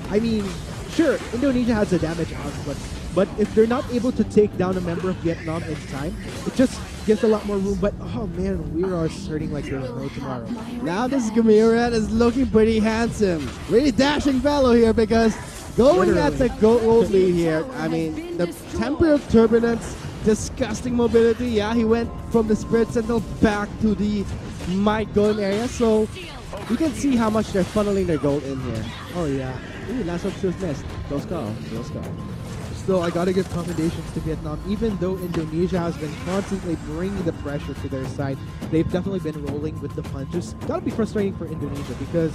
I mean, sure, Indonesia has a damage output, but if they're not able to take down a member of Vietnam in time, it just gives a lot more room. But oh man, Wiraww is hurting like there's no tomorrow. Now this Gamirat is looking pretty handsome. Really dashing fellow here, because going Literally. at the gold lead here, I mean, the temper of turbulence, disgusting mobility. Yeah, he went from the Spirit Sentinel back to the Might Golem area, so you can see how much they're funneling their gold in here. Oh yeah. Ooh, last one just missed. Close call. Close call. Still, I gotta give commendations to Vietnam. Even though Indonesia has been constantly bringing the pressure to their side, they've definitely been rolling with the punches. Gotta be frustrating for Indonesia because,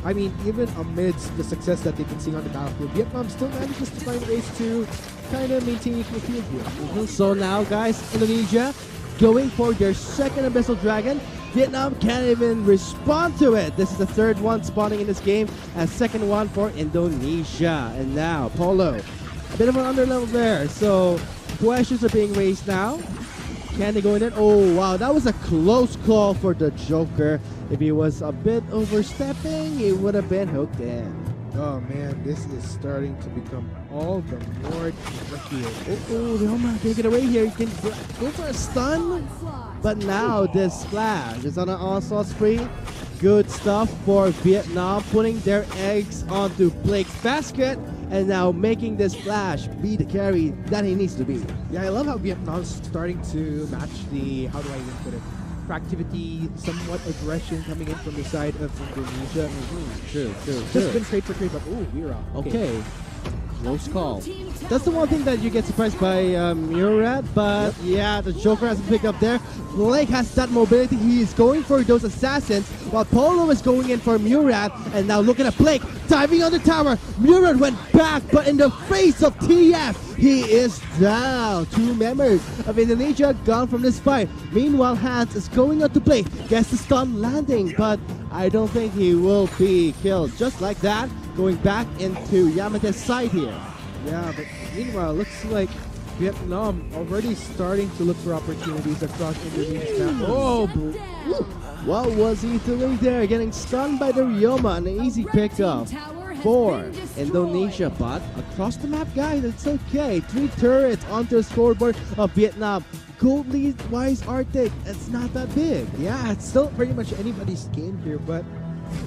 I mean, even amidst the success that they've been seeing on the battlefield, Vietnam still manages to find ways to kind of maintain equal field here. So now, guys, Indonesia going for their second Abyssal Dragon. Vietnam can't even respond to it. This is the third one spawning in this game, and second one for Indonesia. And now, Polo. A bit of an underlevel there. So questions are being raised now. Candy going in. Oh, wow. That was a close call for the Joker. If he was a bit overstepping, he would have been hooked in. Oh man, this is starting to become all the more trickier. Oh, Yamate, take it away here. You can go for a stun. But now this Splash is on an onslaught spree. Good stuff for Vietnam, putting their eggs onto Blake's basket and now making this Splash be the carry that he needs to be. Yeah, I love how Vietnam's starting to match the, how do I even put it, proactivity, somewhat aggression coming in from the side of Indonesia. True. Just been trade for trade, but ooh, Wiraww. Okay. Close call. That's the one thing that you get surprised by Murat, but yeah, the Joker hasn't picked up there. Blake has that mobility. He is going for those assassins, while Polo is going in for Murat. And now looking at Blake, diving on the tower. Murat went back, but in the face of TF, he is down. 2 members of Indonesia gone from this fight. Meanwhile, Hanss is going out to Blake. Gets the stun landing, but I don't think he will be killed. Just like that, going back into Yamate's side here. Yeah, but meanwhile, looks like Vietnam already starting to look for opportunities across Indonesia's map. Oh, what was he doing there? Getting stunned by the Ryoma, an easy pickup for Indonesia, but across the map, guys, it's okay. 3 turrets onto the scoreboard of Vietnam. Gold lead-wise, Arctic, it's not that big. Yeah, it's still pretty much anybody's game here, but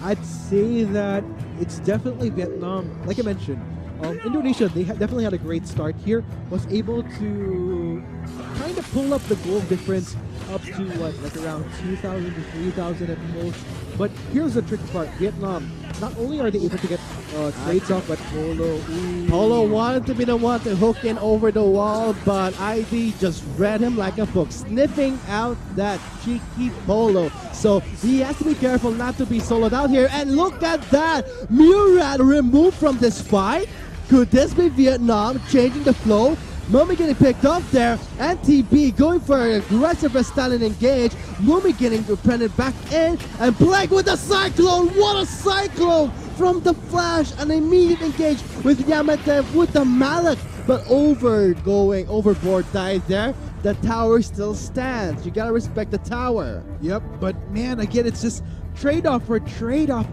I'd say that it's definitely Vietnam. Like I mentioned, Indonesia, they definitely had a great start here, was able to kind of pull up the goal difference up to what, like around 2,000 to 3,000 at most. But here's the tricky part. Vietnam, not only are they able to get trades off, but Polo wanted to be the one to hook in over the wall, but ID just read him like a book, sniffing out that cheeky Polo. So he has to be careful not to be soloed out here. And look at that! Murat removed from this fight. Could this be Vietnam changing the flow? Mumuy getting picked up there, and TB going for an aggressive Stalin engage. Mumuy getting reprinted back in, and Blake with the Cyclone! What a Cyclone from the Flash! An immediate engage with Yamate with the Malak, but going overboard dive there. The tower still stands. You gotta respect the tower. Yep, but man, again, it's just trade-off for trade-off.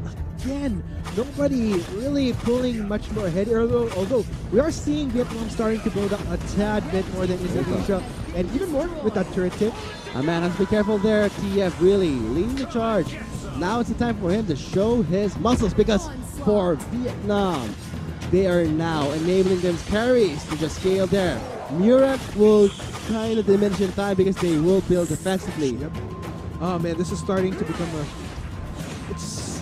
Again, nobody really pulling much more ahead, although we are seeing Vietnam starting to build up a tad bit more than Indonesia, and even more with that turret tip. Man has to be careful there. TF really leading the charge. Now it's the time for him to show his muscles, because for Vietnam, they are now enabling them carries to just scale there. Murat will kind of diminish in time because they will build defensively. Yep. Oh man, this is starting to become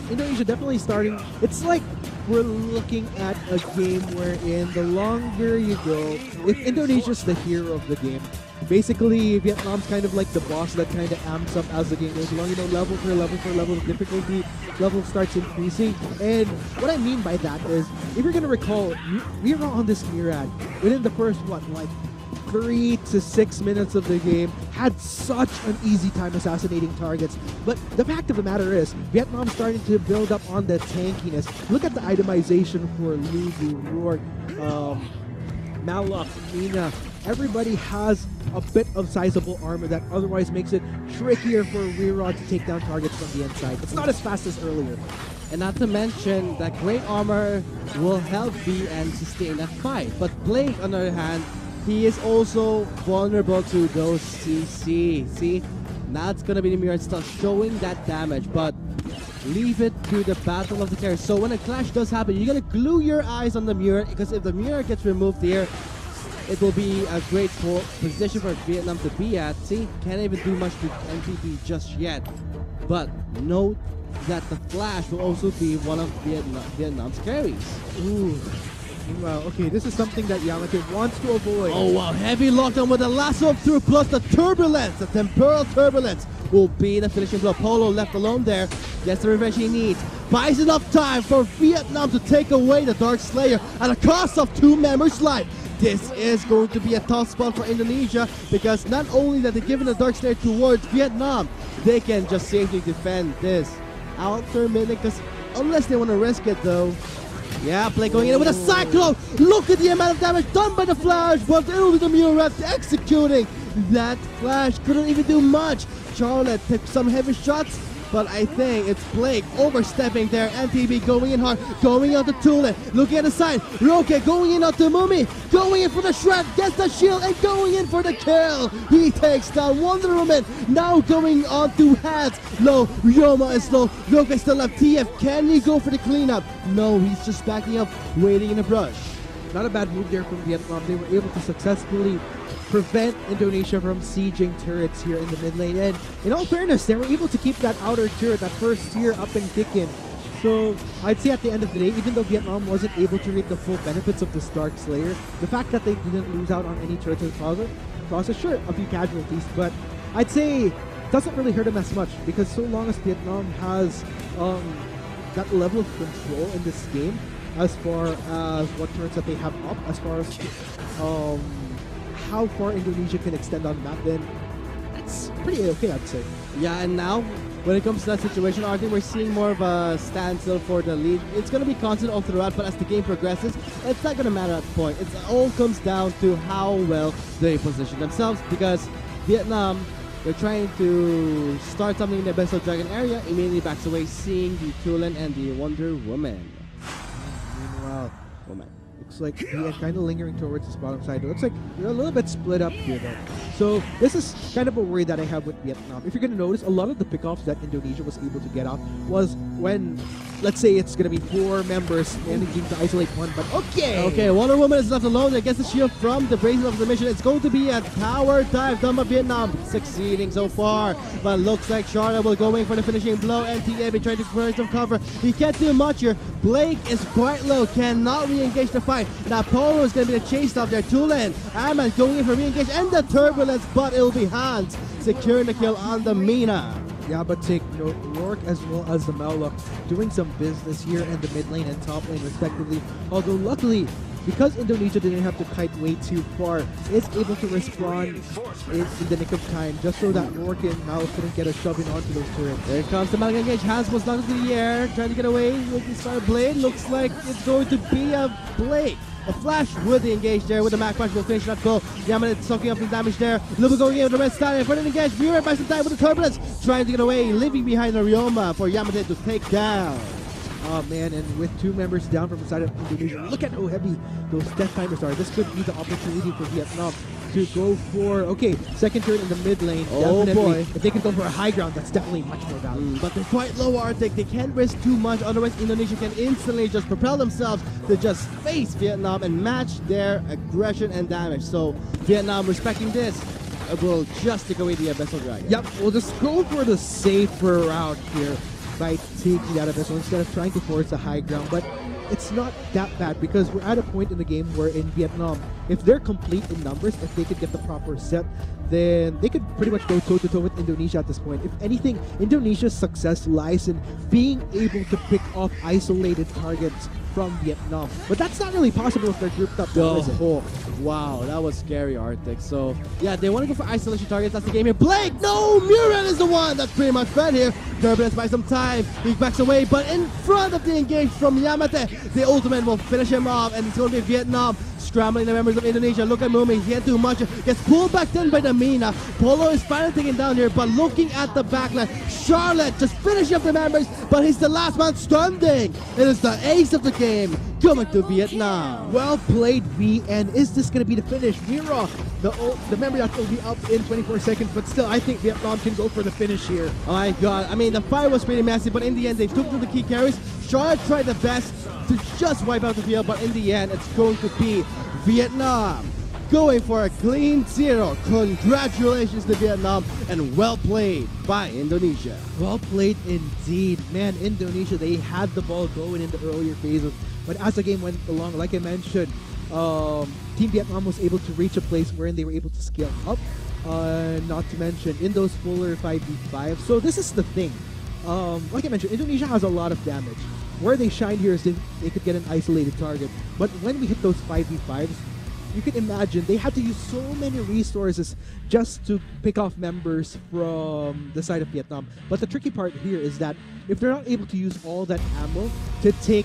Indonesia definitely starting. It's like we're looking at a game wherein the longer you go, if Indonesia's the hero of the game, basically Vietnam's kind of like the boss that kind of amps up as the game goes along. You know, level for level, difficulty level starts increasing. And what I mean by that is, if you're gonna recall, we were on this Murat within the first 3 to 6 minutes of the game, had such an easy time assassinating targets. But the fact of the matter is, Vietnam's starting to build up on the tankiness. Look at the itemization for Lugu, Rourke, Malak, Mina. Everybody has a bit of sizable armor that otherwise makes it trickier for Wiraww to take down targets from the inside. It's not as fast as earlier. And not to mention that great armor will help BN sustain that fight. But Blake, on the other hand, he is also vulnerable to those CC. See, now it's gonna be the Murat still showing that damage, but leave it to the battle of the carriers. So when a clash does happen, you're gonna glue your eyes on the Murat, because if the Murat gets removed here, it will be a great position for Vietnam to be at. See, can't even do much to MTP just yet. But note that the Flash will also be one of Vietnam's carries. Ooh. Wow, okay, this is something that Yamate wants to avoid. Oh wow, heavy lockdown with the lasso through, plus the turbulence, the temporal turbulence will be the finishing blow. Polo left alone there, gets the revenge he needs. Buys enough time for Vietnam to take away the Dark Slayer at a cost of 2 members' life. This is going to be a tough spot for Indonesia, because not only that they're giving the Dark Slayer towards Vietnam, they can just safely defend this outer minute, because unless they want to risk it though. Yeah, Blake going in with a Cyclone. Look at the amount of damage done by the Flash, but it'll be the Murat executing That flash couldn't even do much. Charlotte took some heavy shots, but I think it's Blake overstepping there. MTV going in hard, going out to Tulin, looking at the side. Roque going in out to Mumuy, going in for the shred, gets the shield, and going in for the kill. He takes down Wonder Woman, now going on to Hanss. Low, Ryoma is low, Roque still left TF. Can he go for the cleanup? No, he's just backing up, waiting in the brush. Not a bad move there from Vietnam. They were able to successfully prevent Indonesia from sieging turrets here in the mid lane. And in all fairness, they were able to keep that outer turret, that first tier, up and kicking. So I'd say at the end of the day, even though Vietnam wasn't able to reap the full benefits of the Stark Slayer, the fact that they didn't lose out on any turrets in the process, sure, a few casualties, but I'd say it doesn't really hurt them as much, because so long as Vietnam has that level of control in this game, as far as what turrets that they have up, as far as how far Indonesia can extend on the map, then that's pretty okay, I'd say. Yeah, and now, when it comes to that situation, I think we're seeing more of a standstill for the lead. It's going to be constant all throughout, but as the game progresses, it's not going to matter at the point. It all comes down to how well they position themselves, because Vietnam, they're trying to start something in the Abyssal Dragon area, immediately backs away, seeing the Tulin and the Wonder Woman. Meanwhile, looks like we are kind of lingering towards this bottom side. It looks like we're a little bit split up here though. So this is kind of a worry that I have with Vietnam. If you're going to notice, a lot of the pickoffs that Indonesia was able to get out was when, let's say it's going to be 4 members managing to isolate one, but okay, Wonder Woman is left alone against the shield from the bracelet of the mission. It's going to be a tower dive done by Vietnam, succeeding so far, but looks like Charlotte will go in for the finishing blow. NTM trying to create some cover. He can't do much here. Blake is quite low, cannot re-engage the fight. Now Polo is going to be the chase stop there. Tulin, Ahmad going in for re-engage, and the turbulence, but it'll be Hanss securing the kill on the Mina. Yeah, but take note, Rourke as well as the Melloc doing some business here in the mid lane and top lane respectively. Although luckily, because Indonesia didn't have to kite way too far, it's able to respond in the nick of time, just so that Rourke and Mal couldn't get a shove in onto those turrets. There comes the Melloc engage. Hanss was knocked into the air, trying to get away with his fire blade. Looks like it's going to be a Blade. A flash with the engage there, with the Mac Punch will finish that goal. Yamate soaking up the damage there. Lubu going in with the red stallion for the engage. Wiraww buys some time with the turbulence, trying to get away, leaving behind the Ryoma for Yamate to take down. Oh man, and with 2 members down from the side of Indonesia, look at how heavy those death timers are. This could be the opportunity for Vietnam to go for, second turret in the mid lane. Oh boy. If they can go for a high ground, that's definitely much more valuable. But they're quite low, Arctic. They can't risk too much, otherwise Indonesia can instantly just propel themselves to just face Vietnam and match their aggression and damage. So Vietnam, respecting this, will just take away the Abyssal Dragon. Yep, we'll just go for the safer route here by taking that Abyssal instead of trying to force a high ground. But it's not that bad, because we're at a point in the game where in Vietnam, if they're complete in numbers, if they could get the proper set, then they could pretty much go toe-to-toe with Indonesia at this point. If anything, Indonesia's success lies in being able to pick off isolated targets from Vietnam. But that's not really possible if they're grouped up. Oh, wow, that was scary, Arctic. So, yeah, they want to go for isolation targets. That's the game here. Blake, no! Muran is the one that's pretty much fed here. Turbulence buys some time. He backs away, but in front of the engage from Yamate, the ultimate will finish him off, and it's going to be Vietnam scrambling the members of Indonesia. Look at Mumuy, he can't do much. Gets pulled back in by the Mina. Polo is finally taken down here, but looking at the backline, Charlotte just finishing up the members, but he's the last man standing. It is the ace of the game coming to Vietnam. Well played, V, and is this going to be the finish? Wiraww, the member that will be up in 24 seconds, but still, I think Vietnam can go for the finish here. Oh my god, I mean, the fight was pretty messy, but in the end, they took to the key carries. Charlotte tried the best to just wipe out the field, but in the end, it's going to be Vietnam going for a clean 0. Congratulations to Vietnam, and well played by Indonesia. Well played indeed. Man, Indonesia, they had the ball going in the earlier phases, but as the game went along, like I mentioned, Team Vietnam was able to reach a place wherein they were able to scale up, not to mention in those fuller 5v5. So this is the thing. Like I mentioned, Indonesia has a lot of damage. Where they shine here is they could get an isolated target. But when we hit those 5v5s, you can imagine they had to use so many resources just to pick off members from the side of Vietnam. But the tricky part here is that if they're not able to use all that ammo to take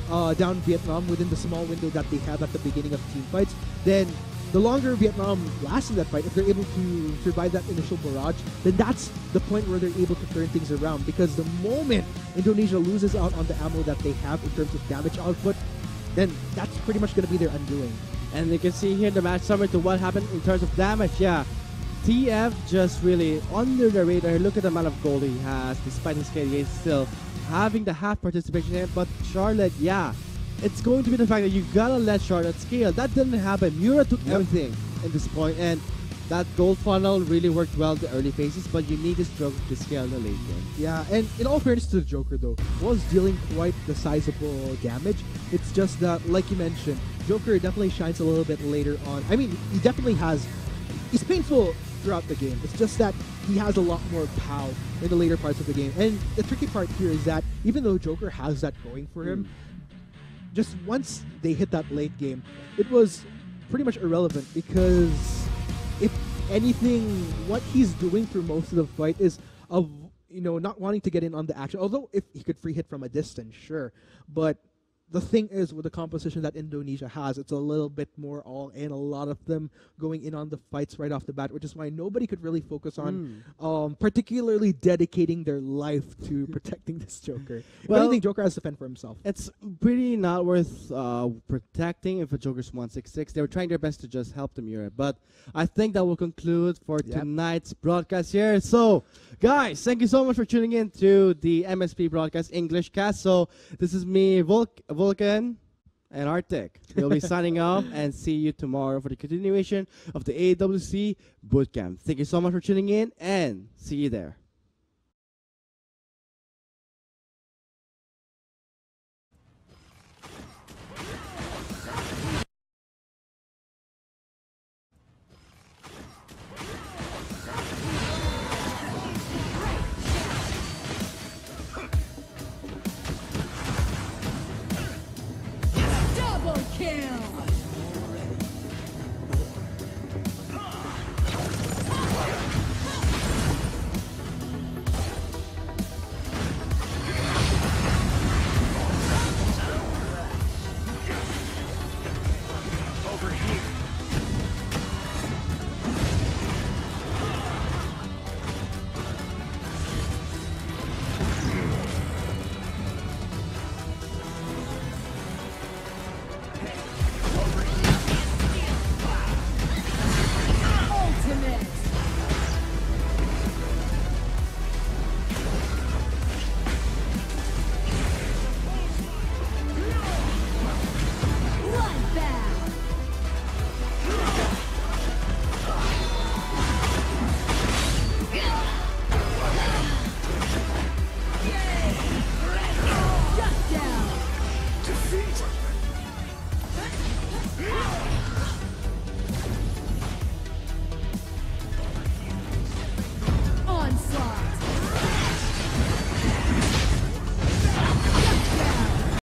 down Vietnam within the small window that they have at the beginning of team fights, then the longer Vietnam lasts in that fight, if they're able to survive that initial barrage, then that's the point where they're able to turn things around. Because the moment Indonesia loses out on the ammo that they have in terms of damage output, then that's pretty much going to be their undoing. And you can see here the match summary to what happened in terms of damage. Yeah, TF just really under the radar. Look at the amount of gold he has, despite his KDA still having the half participation in it. But Charlotte, yeah, it's going to be the fact that you gotta let Charlotte scale. That didn't happen. Mura took everything at this point, and that gold funnel really worked well in the early phases, but you need this Joker to scale in the late game. Yeah, and in all fairness to the Joker though, was dealing quite the sizable damage. It's just that, like you mentioned, Joker definitely shines a little bit later on. I mean, he definitely has... He's painful throughout the game. It's just that he has a lot more pow in the later parts of the game. And the tricky part here is that even though Joker has that going for him, just once they hit that late game, it was pretty much irrelevant because if anything, what he's doing through most of the fight is not wanting to get in on the action. Although if he could free hit from a distance, sure. But the thing is, with the composition that Indonesia has, it's a little bit more all in. A lot of them going in on the fights right off the bat, which is why nobody could really focus on particularly dedicating their life to protecting this Joker. Well, I think Joker has to fend for himself. It's really not worth protecting if a Joker's 166. They were trying their best to just help the Mura. But I think that will conclude for tonight's broadcast here. So, guys, thank you so much for tuning in to the MSP Broadcast English cast. So, this is me, Vulcan and Arctic. We'll be signing off and see you tomorrow for the continuation of the AWC Bootcamp. Thank you so much for tuning in and see you there.